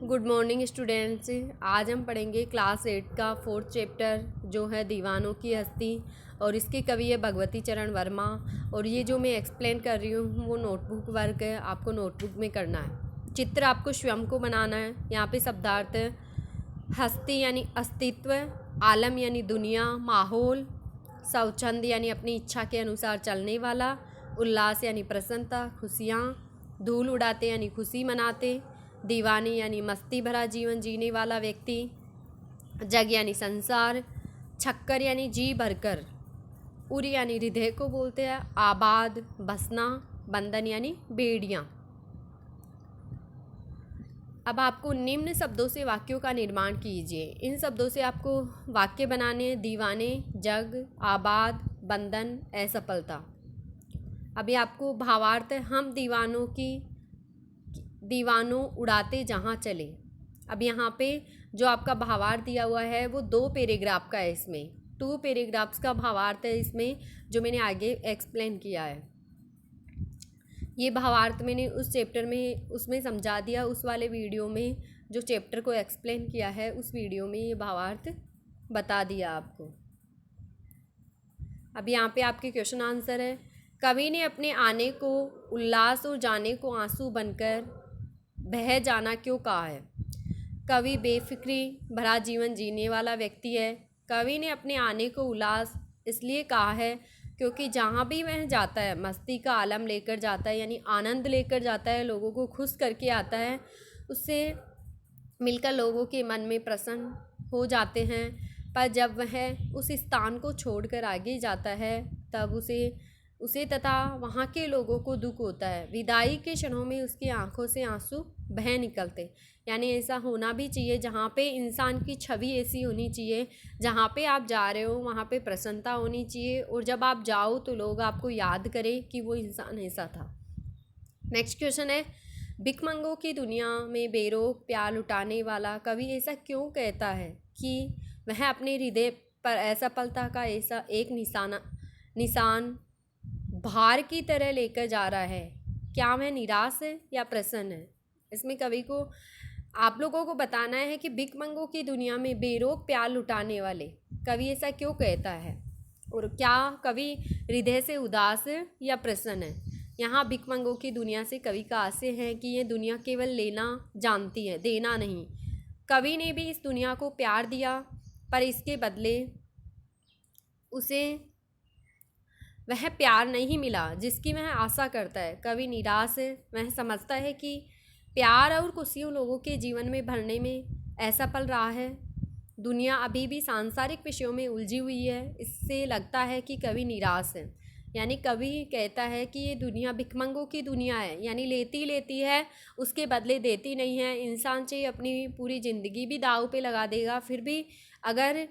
Good morning students. आज हम पढ़ेंगे क्लास 8 का 4th चैप्टर जो है दीवानों की हस्ती और इसके कवि है भगवती चरण वर्मा। और ये जो मैं एक्सप्लेन कर रही हूँ वो नोटबुक वर्क है, आपको नोटबुक में करना है। चित्र आपको स्वयं को बनाना है। यहाँ पे शब्दार्थ है हस्ती यानी अस्तित्व, आलम यानी दुनिया, माहौल, स्वच्छंद यानी अपनी इच्छा के अनुसार चलने वाला, उल्लास यानी प्रसन्नता, खुशियाँ, धूल उड़ाते यानी खुशी मनाते, दीवानी यानी मस्ती भरा जीवन जीने वाला व्यक्ति, जग यानी संसार, छक्कर यानी जी भरकर, उर यानी हृदय को बोलते हैं, आबाद बसना, बंधन यानी बेड़ियाँ। अब आपको निम्न शब्दों से वाक्यों का निर्माण कीजिए। इन शब्दों से आपको वाक्य बनाने हैं। दीवाने, जग, आबाद, बंधन, असफलता। अभी आपको भावार्थ है हम दीवानों उड़ाते जहाँ चले। अब यहाँ पे जो आपका भावार्थ दिया हुआ है वो 2 पैराग्राफ का है। इसमें 2 पैराग्राफ्स का भावार्थ है इसमें, जो मैंने आगे एक्सप्लेन किया है। ये भावार्थ मैंने उस चैप्टर में उसमें समझा दिया। उस वाले वीडियो में जो चैप्टर को एक्सप्लेन किया है उस वीडियो में ये भावार्थ बता दिया आपको। अब यहाँ पे आपके क्वेश्चन आंसर है। कवि ने अपने आने को उल्लास और जाने को आंसू बनकर बह जाना क्यों कहा है? कवि बेफिक्री भरा जीवन जीने वाला व्यक्ति है। कवि ने अपने आने को उल्लास इसलिए कहा है क्योंकि जहाँ भी वह जाता है मस्ती का आलम लेकर जाता है, यानी आनंद लेकर जाता है, लोगों को खुश करके आता है। उससे मिलकर लोगों के मन में प्रसन्न हो जाते हैं। पर जब वह उस स्थान को छोड़कर आगे जाता है तब उसे तथा वहाँ के लोगों को दुख होता है। विदाई के क्षणों में उसकी आंखों से आंसू बह निकलते। यानी ऐसा होना भी चाहिए, जहाँ पे इंसान की छवि ऐसी होनी चाहिए, जहाँ पे आप जा रहे हो वहाँ पे प्रसन्नता होनी चाहिए, और जब आप जाओ तो लोग आपको याद करें कि वो इंसान ऐसा था। नेक्स्ट क्वेश्चन है, भिखमंगों की दुनिया में बेरोक प्यार लुटाने वाला कवि ऐसा क्यों कहता है कि वह अपने हृदय पर असफलता का ऐसा एक निशान भार की तरह लेकर जा रहा है? क्या वह निराश है या प्रसन्न है? इसमें कवि को आप लोगों को बताना है कि भिखमंगों की दुनिया में बेरोक प्यार लुटाने वाले कवि ऐसा क्यों कहता है, और क्या कवि हृदय से उदास है या प्रसन्न है। यहाँ भिखमंगों की दुनिया से कवि का आशय है कि ये दुनिया केवल लेना जानती है, देना नहीं। कवि ने भी इस दुनिया को प्यार दिया, पर इसके बदले उसे वह प्यार नहीं मिला जिसकी वह आशा करता है। कवि निराश है। वह समझता है कि प्यार और खुशियों लोगों के जीवन में भरने में असफल रहा है। दुनिया अभी भी सांसारिक विषयों में उलझी हुई है। इससे लगता है कि कवि निराश है। यानी कवि कहता है कि ये दुनिया भिखमंगों की दुनिया है, यानी लेती है, उसके बदले देती नहीं है। इंसान चाहे अपनी पूरी ज़िंदगी भी दांव पे लगा देगा, फिर भी अगर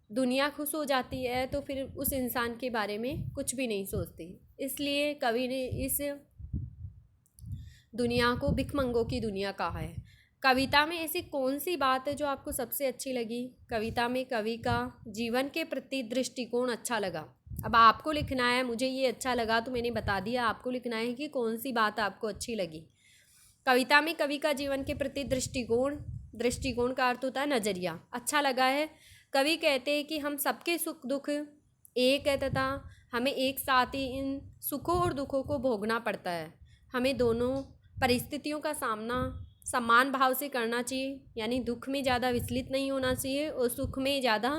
दुनिया खुश हो जाती है तो फिर उस इंसान के बारे में कुछ भी नहीं सोचती। इसलिए कवि ने इस दुनिया को भिखमंगों की दुनिया कहा है। कविता में ऐसी कौन सी बात है जो आपको सबसे अच्छी लगी? कविता में कवि का जीवन के प्रति दृष्टिकोण अच्छा लगा। अब आपको लिखना है, मुझे ये अच्छा लगा तो मैंने बता दिया, आपको लिखना है कि कौन सी बात आपको अच्छी लगी। कविता में कवि का जीवन के प्रति दृष्टिकोण का अर्थ होता है नज़रिया, अच्छा लगा है। कवि कहते हैं कि हम सबके सुख दुख एक है तथा हमें एक साथ ही इन सुखों और दुखों को भोगना पड़ता है। हमें दोनों परिस्थितियों का सामना समान भाव से करना चाहिए, यानी दुख में ज़्यादा विचलित नहीं होना चाहिए और सुख में ज़्यादा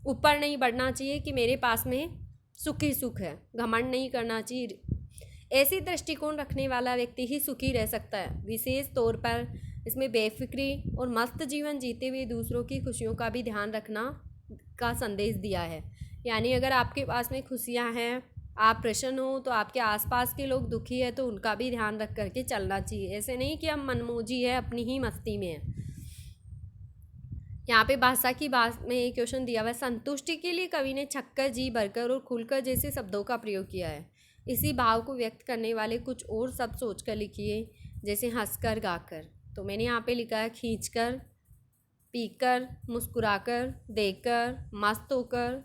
ऊपर नहीं बढ़ना चाहिए कि मेरे पास में सुख ही सुख है, घमंड नहीं करना चाहिए। ऐसी दृष्टिकोण रखने वाला व्यक्ति ही सुखी रह सकता है। विशेष तौर पर इसमें बेफिक्री और मस्त जीवन जीते हुए दूसरों की खुशियों का भी ध्यान रखना का संदेश दिया है। यानी अगर आपके पास में खुशियां हैं, आप प्रसन्न हो, तो आपके आसपास के लोग दुखी है तो उनका भी ध्यान रख करके चलना चाहिए। ऐसे नहीं कि हम मनमौजी है, अपनी ही मस्ती में है। यहाँ पे भाषा की बात में एक क्वेश्चन दिया हुआ है। संतुष्टि के लिए कवि ने छक्कर, जी भरकर और खुलकर जैसे शब्दों का प्रयोग किया है। इसी भाव को व्यक्त करने वाले कुछ और शब्द सोचकर लिखिए, जैसे हंसकर, गाकर। तो मैंने यहाँ पे लिखा है खींचकर, पीकर, मुस्कुराकर, देकर, मस्त होकर,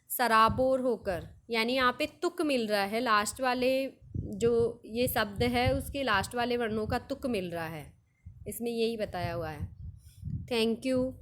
सराबोर होकर। यानी यहाँ पे तुक मिल रहा है, लास्ट वाले जो ये शब्द है उसके लास्ट वाले वर्णों का तुक मिल रहा है। इसमें यही बताया हुआ है। Thank you.